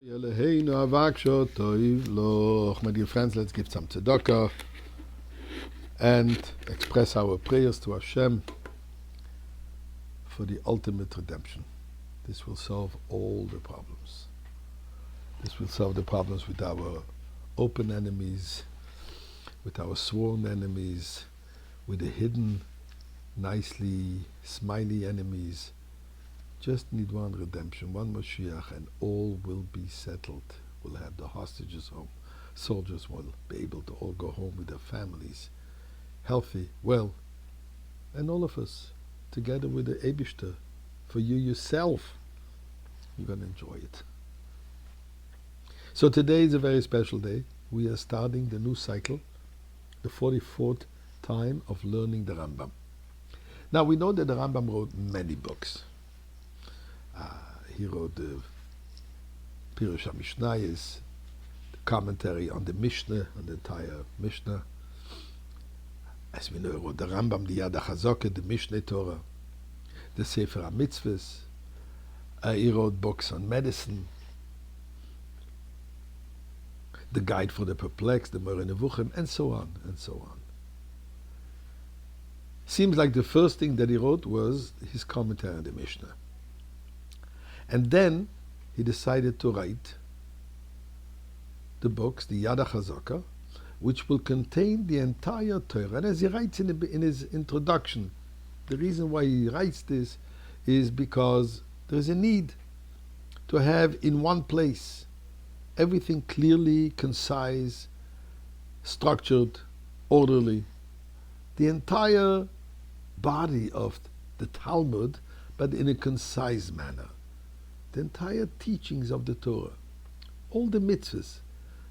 Yeleheinu avaksho toiv loch. My dear friends, let's give some tzedakah and express our prayers to Hashem for the ultimate redemption. This will solve all the problems. This will solve the problems with our open enemies, with our sworn enemies, with the hidden, nicely smiley enemies. Just need one redemption, one Mashiach, and all will be settled. We'll have the hostages home. Soldiers will be able to all go home with their families, healthy, well, and all of us, together with the Eibishter, for you yourself, you're going to enjoy it. So today is a very special day. We are starting the new cycle, the 44th time of learning the Rambam. Now we know that the Rambam wrote many books. He wrote the Pirush HaMishnayos, the commentary on the Mishnah, on the entire Mishnah. As we know, he wrote the Rambam, the Yad HaChazaka, the Mishneh Torah, the Sefer HaMitzvahs. He wrote books on medicine, the Guide for the Perplexed, the Moreh Nevuchim, and so on, and so on. Seems like the first thing that he wrote was his commentary on the Mishnah. And then he decided to write the books, the Yad HaChazaka, which will contain the entire Torah. And as he writes in his introduction, the reason why he writes this is because there is a need to have in one place everything clearly, concise, structured, orderly. The entire body of the Talmud, but in a concise manner. The entire teachings of the Torah, all the mitzvahs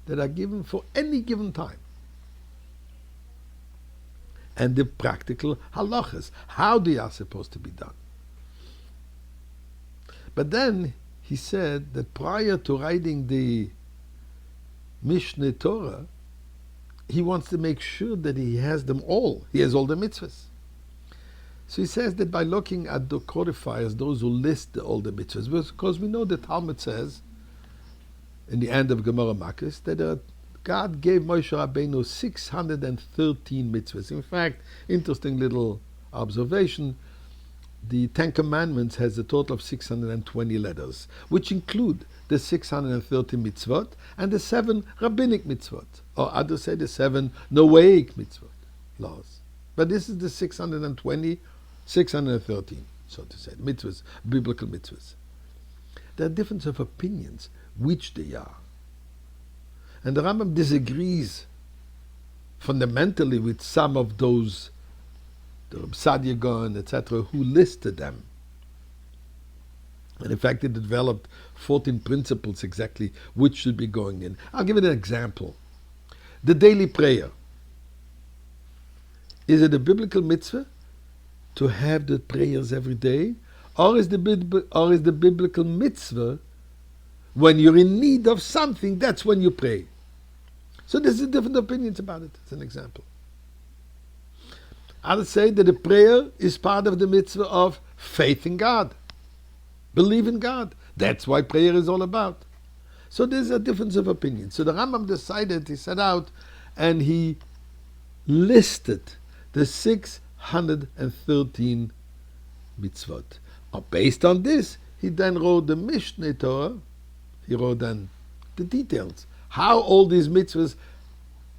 that are given for any given time, and the practical halachas, how they are supposed to be done. But then he said that prior to writing the Mishneh Torah, he wants to make sure that he has them all. He has all the mitzvahs. So he says that by looking at the codifiers, those who list all the mitzvahs, because we know the Talmud says, in the end of Gemara Makos, that God gave Moshe Rabbeinu 613 mitzvahs. In fact, interesting little observation, the Ten Commandments has a total of 620 letters, which include the 630 mitzvot and the 7 rabbinic mitzvot, or others say the 7 Noahic mitzvot, laws. But this is the 620, 613, so to say, mitzvahs, biblical mitzvahs. There are differences of opinions which they are. And the Rambam disagrees fundamentally with some of those, the Reb Sadia Gaon, etc., who listed them. And in fact, it developed 14 principles exactly which should be going in. I'll give it an example. The daily prayer. Is it a biblical mitzvah to have the prayers every day? Or is the biblical mitzvah when you're in need of something, that's when you pray? So there's different opinions about it. It's an example. I'll say that the prayer is part of the mitzvah of faith in God. Believe in God. That's what prayer is all about. So there's a difference of opinion. So the Rambam decided, he set out and he listed the 613 mitzvot. Based on this, he then wrote the Mishneh Torah. He wrote then the details, how all these mitzvahs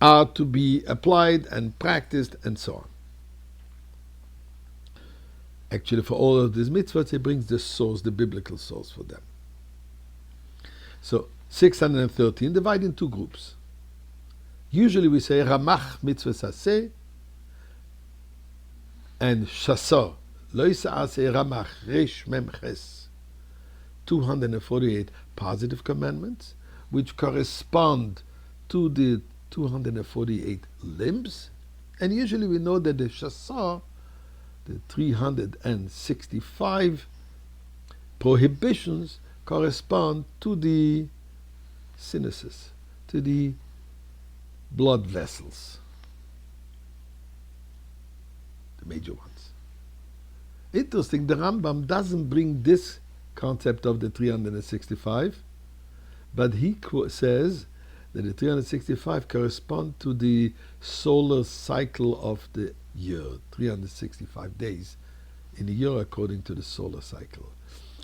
are to be applied and practiced and so on. Actually, for all of these mitzvahs, he brings the source, the biblical source for them. So 613 divided in two groups. Usually we say Ramach mitzvah saseh and Shasor, Lo Yisa'aseh Ramach, Resh Mem Ches, 248 positive commandments, which correspond to the 248 limbs. And usually we know that the Shasor, the 365 prohibitions, correspond to the sinuses, to the blood vessels. Major ones. Interesting, the Rambam doesn't bring this concept of the 365, But he says that the 365 correspond to the solar cycle of the year, 365 days in a year according to the solar cycle.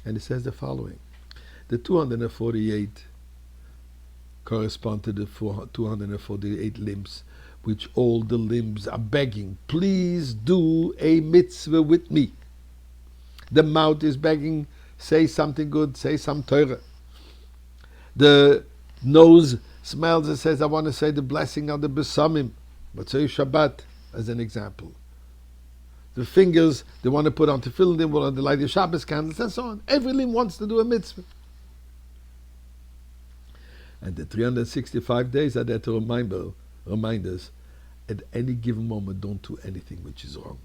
And he says the following: the 248 correspond to the 248 limbs, which all the limbs are begging, please do a mitzvah with me. The mouth is begging, say something good, say some Torah. The nose smells and says, I want to say the blessing on the Besamim, Motzei Shabbat, as an example. The fingers, they want to put on tefillin, they want to light the Shabbos candles, and so on. Every limb wants to do a mitzvah. And the 365 days are there to remind us, at any given moment, don't do anything which is wrong.